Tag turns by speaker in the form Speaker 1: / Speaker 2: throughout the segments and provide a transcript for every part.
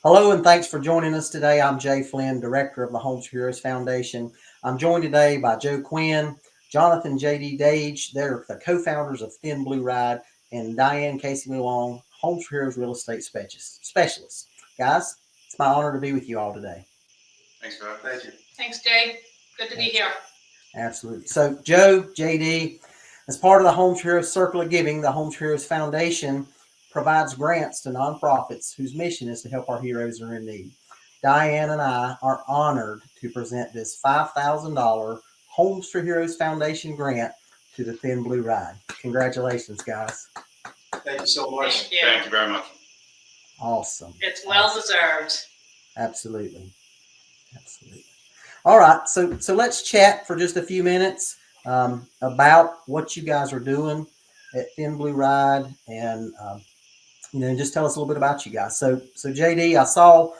Speaker 1: Hello, and thanks for joining us today. I'm Jay Flynn, Director of the Homes for Heroes Foundation. I'm joined today by Joe Quinn, Jonathan J.D. Dage. They're the co-founders of Thin Blue Ride, and Diane Casey Long, Homes for Heroes Real Estate Specialist. Guys, it's my honor to be with you all today.
Speaker 2: Thanks, Bud.
Speaker 3: Thank you.
Speaker 4: Thanks, Jay. Good to be here.
Speaker 1: Absolutely. So, Joe, JD, as part of the Homes for Heroes Circle of Giving, the Homes for Heroes Foundation provides grants to nonprofits whose mission is to help our heroes who are in need. Diane and I are honored to present this $5,000 Homes for Heroes Foundation grant to the Thin Blue Ride. Congratulations, guys.
Speaker 3: Thank you so much.
Speaker 4: Thank you.
Speaker 2: Thank you very much.
Speaker 1: Awesome.
Speaker 4: It's well deserved.
Speaker 1: Absolutely. Absolutely. All right. So let's chat for just a few minutes about what you guys are doing at Thin Blue Ride, and just tell us a little bit about you guys. So JD, I saw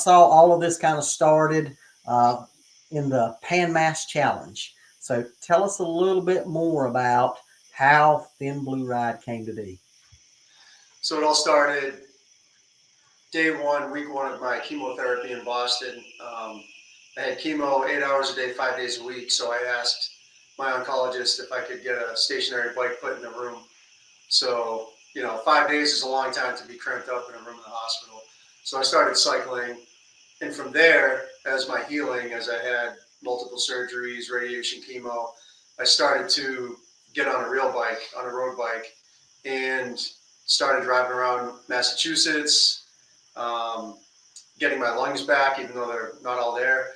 Speaker 1: all of this kind of started uh, in the Pan Mass Challenge. So tell us a little bit more about how Thin Blue Ride came to be.
Speaker 3: So it all started day one, week one of my chemotherapy in Boston. I had chemo 8 hours a day, 5 days a week. So I asked my oncologist if I could get a stationary bike put in the room. So, 5 days is a long time to be cramped up in a room in the hospital. So I started cycling. And from there, as my healing, as I had multiple surgeries, radiation, chemo, I started to get on a real bike, on a road bike, and started driving around Massachusetts, getting my lungs back, even though they're not all there.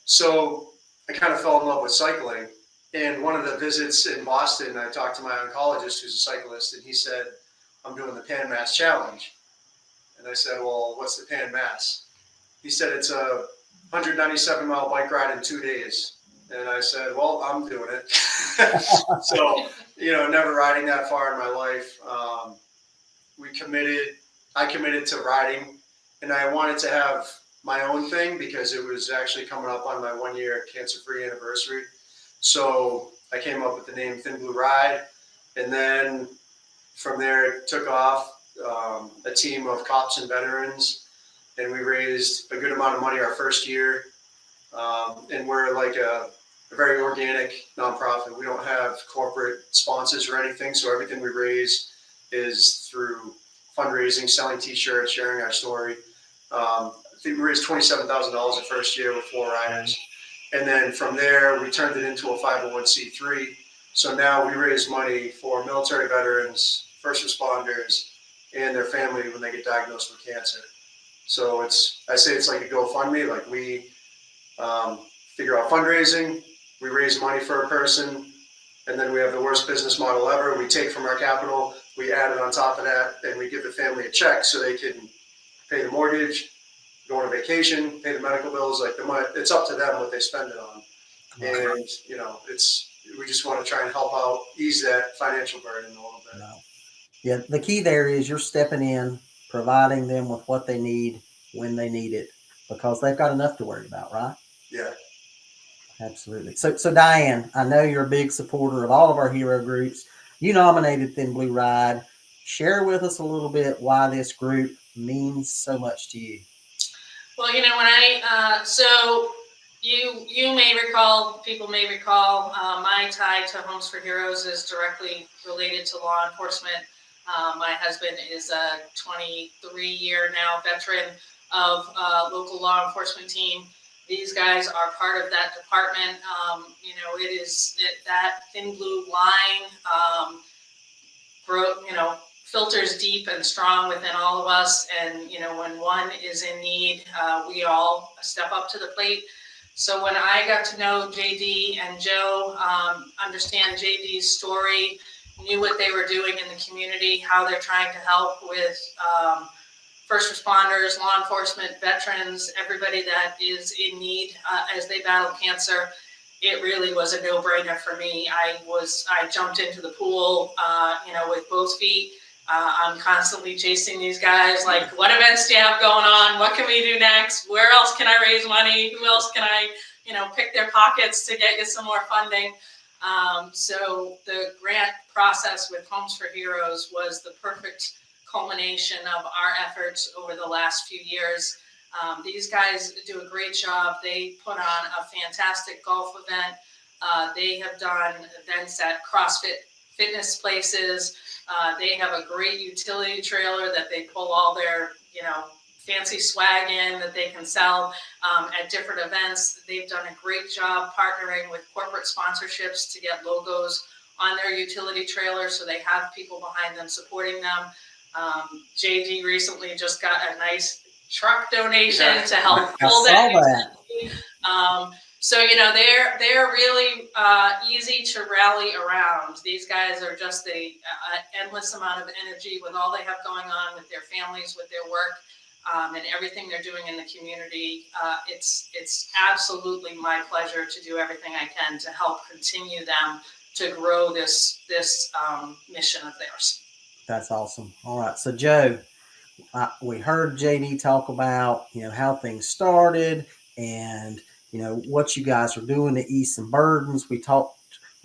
Speaker 3: So I kind of fell in love with cycling. And one of the visits in Boston, I talked to my oncologist, who's a cyclist, and he said, I'm doing the Pan Mass Challenge. And I said, well, what's the Pan Mass? He said, it's a 197-mile bike ride in 2 days. And I said, well, I'm doing it. So, never riding that far in my life. I committed to riding, and I wanted to have my own thing because it was actually coming up on my 1 year cancer-free anniversary. So I came up with the name Thin Blue Ride, and then from there it took off. A team of cops and veterans, and we raised a good amount of money our first year. And we're like a very organic nonprofit. We don't have corporate sponsors or anything, so everything we raise is through fundraising, selling T-shirts, sharing our story. I think we raised $27,000 the first year with 4 riders. And then from there, we turned it into a 501c3. So now we raise money for military veterans, first responders, and their family when they get diagnosed with cancer. So I say it's like a GoFundMe. Like we figure out fundraising, we raise money for a person, and then we have the worst business model ever. We take from our capital, we add it on top of that, and we give the family a check so they can pay the mortgage, go on a vacation, pay the medical bills. Like it's up to them what they spend it on. And we just want to try and help out, ease that financial burden a little bit.
Speaker 1: No. Yeah, the key there is you're stepping in, providing them with what they need when they need it, because they've got enough to worry about, right?
Speaker 3: Yeah.
Speaker 1: Absolutely. So Diane, I know you're a big supporter of all of our hero groups. You nominated Thin Blue Ride. Share with us a little bit why this group means so much to you.
Speaker 4: Well, you may recall, people may recall, my tie to Homes for Heroes is directly related to law enforcement. My husband is a 23-year now veteran of local law enforcement team. These guys are part of that department. That thin blue line, filters deep and strong within all of us. And, when one is in need, we all step up to the plate. So when I got to know JD and Joe, understand JD's story, knew what they were doing in the community, how they're trying to help with first responders, law enforcement, veterans, everybody that is in need as they battle cancer, it really was a no-brainer for me. I jumped into the pool, with both feet. I'm constantly chasing these guys, like, what events do you have going on? What can we do next? Where else can I raise money? Who else can I, pick their pockets to get you some more funding? So the grant process with Homes for Heroes was the perfect culmination of our efforts over the last few years. These guys do a great job. They put on a fantastic golf event. They have done events at CrossFit fitness places. They have a great utility trailer that they pull all their, fancy swag in that they can sell at different events. They've done a great job partnering with corporate sponsorships to get logos on their utility trailer, so they have people behind them supporting them. JD recently just got a nice truck donation to help pull that. So they're really easy to rally around. These guys are just a endless amount of energy with all they have going on with their families, with their work, and everything they're doing in the community. It's absolutely my pleasure to do everything I can to help continue them to grow this mission of theirs.
Speaker 1: That's awesome. All right, so Joe, we heard JD talk about how things started and what you guys are doing to ease some burdens. We talked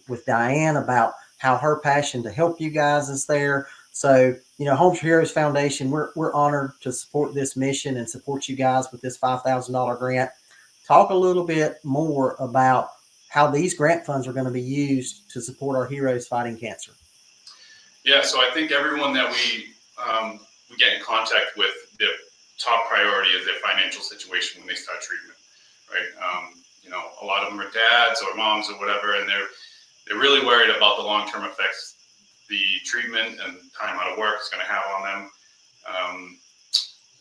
Speaker 1: with Diane about how her passion to help you guys is there. So Homes for Heroes Foundation, we're honored to support this mission and support you guys with this $5,000 grant. Talk a little bit more about how these grant funds are going to be used to support our heroes fighting cancer.
Speaker 2: Yeah, so I think everyone that we get in contact with, the top priority is their financial situation when they start treatment, right? A lot of them are dads or moms or whatever, and they're really worried about the long-term effects the treatment and time out of work is going to have on them.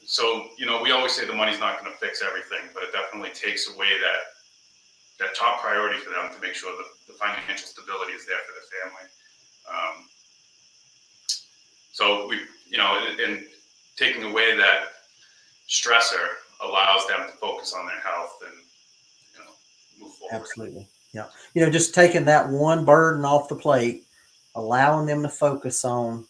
Speaker 2: So we always say the money's not going to fix everything, but it definitely takes away that top priority for them to make sure that the financial stability is there for the family. So we, and taking away that stressor allows them to focus on their health and, move forward.
Speaker 1: Absolutely. Yeah. Just taking that one burden off the plate, allowing them to focus on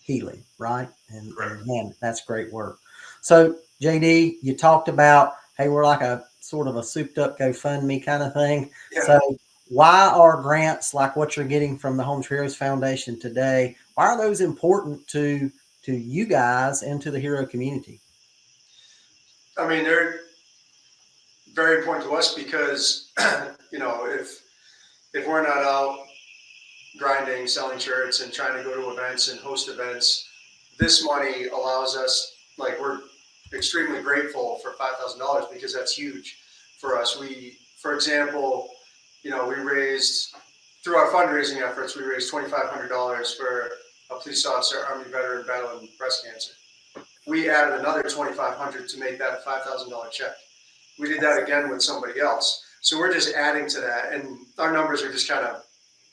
Speaker 1: healing, right? And man, that's great work. So JD, you talked about, hey, we're like a sort of a souped up GoFundMe kind of thing. Yeah. So why are grants like what you're getting from the Homes for Heroes Foundation today, why are those important to you guys and to the hero community?
Speaker 3: I mean, they're very important to us because, if we're not out grinding, selling shirts and trying to go to events and host events, this money allows us, we're extremely grateful for $5,000 because that's huge for us. For example, we raised, through our fundraising efforts, we raised $2,500 for a police officer, Army veteran battling breast cancer. We added another $2,500 to make that a $5,000 check. We did that again with somebody else. So we're just adding to that, and our numbers are just kind of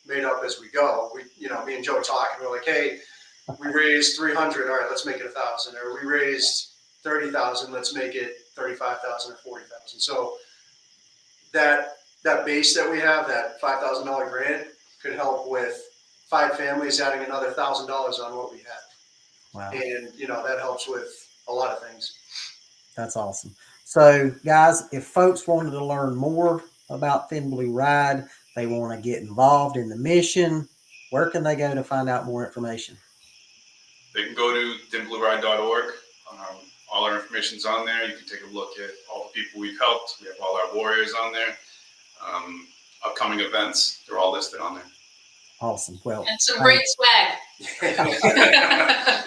Speaker 3: made up as we go. Me and Joe talk, and we're like, hey, we raised 300. All right, let's make it 1,000. Or we raised 30,000. Let's make it 35,000 or 40,000. So that base that we have, that $5,000 grant, could help with 5 families adding another $1,000 on what we have.
Speaker 1: Wow.
Speaker 3: And that helps with a lot of things.
Speaker 1: That's awesome. So guys, if folks wanted to learn more about Thin Blue Ride, they want to get involved in the mission, where can they go to find out more information?
Speaker 2: They can go to thinblueride.org. All our information's on there. You can take a look at all the people we've helped. We have all our warriors on there. Upcoming events, they're all listed on there.
Speaker 1: Awesome. Well,
Speaker 4: and some great swag.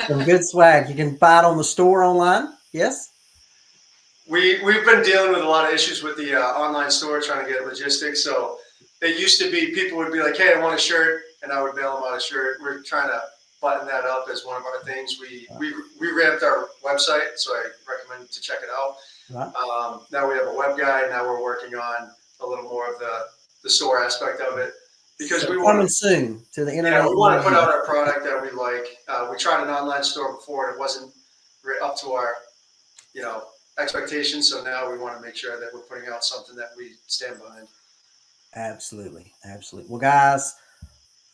Speaker 1: Some good swag. You can buy it on the store online. Yes.
Speaker 3: We've been dealing with a lot of issues with the online store, trying to get logistics. So it used to be people would be like, hey, I want a shirt, and I would bail them out a shirt. We're trying to button that up as one of our things. We ramped our website, so I recommend to check it out. Right. Now we have a web guide. Now we're working on a little more of the store aspect of it. Because
Speaker 1: so we want soon to the internet.
Speaker 3: Yeah, we want to put out our product that we like. We tried an online store before, and it wasn't up to our, expectations. So now we want to make sure that we're putting out something that we stand behind.
Speaker 1: Absolutely, absolutely. Well, guys,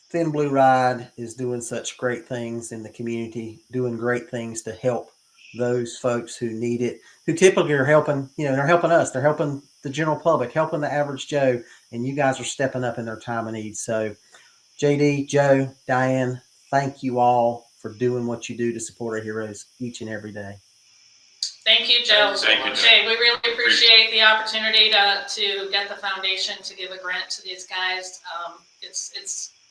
Speaker 1: Thin Blue Ride is doing such great things in the community, doing great things to help those folks who need it, who typically are helping. They're helping us. They're helping the general public, helping the average Joe, and you guys are stepping up in their time of need. So JD, Joe, Diane, thank you all for doing what you do to support our heroes each and every day.
Speaker 4: Thank you, Joe.
Speaker 2: Thank you, Joe.
Speaker 4: Jay, we really appreciate the opportunity to get the foundation to give a grant to these guys.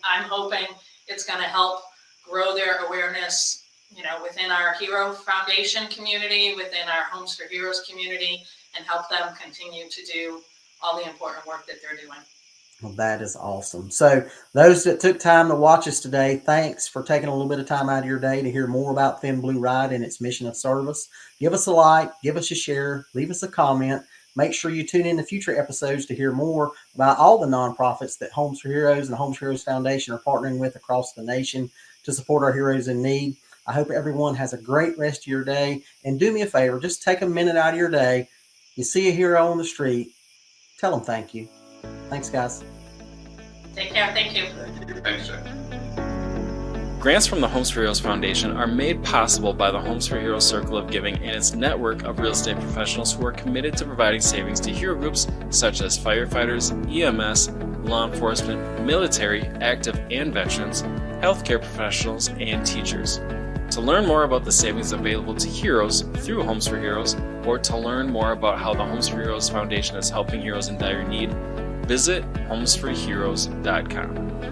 Speaker 4: I'm hoping it's gonna help grow their awareness, within our Hero Foundation community, within our Homes for Heroes community, and help them continue to do all the important work that they're doing.
Speaker 1: Well, that is awesome. So those that took time to watch us today, thanks for taking a little bit of time out of your day to hear more about Thin Blue Ride and its mission of service. Give us a like, give us a share, leave us a comment. Make sure you tune in to future episodes to hear more about all the nonprofits that Homes for Heroes and the Homes for Heroes Foundation are partnering with across the nation to support our heroes in need. I hope everyone has a great rest of your day. And do me a favor, just take a minute out of your day. You see a hero on the street, tell them thank you. Thanks, guys.
Speaker 4: Take care. Thank you.
Speaker 2: Thanks, Jay.
Speaker 5: Grants from the Homes for Heroes Foundation are made possible by the Homes for Heroes Circle of Giving and its network of real estate professionals who are committed to providing savings to hero groups such as firefighters, EMS, law enforcement, military, active and veterans, healthcare professionals, and teachers. To learn more about the savings available to heroes through Homes for Heroes, or to learn more about how the Homes for Heroes Foundation is helping heroes in dire need, visit homesforheroes.com.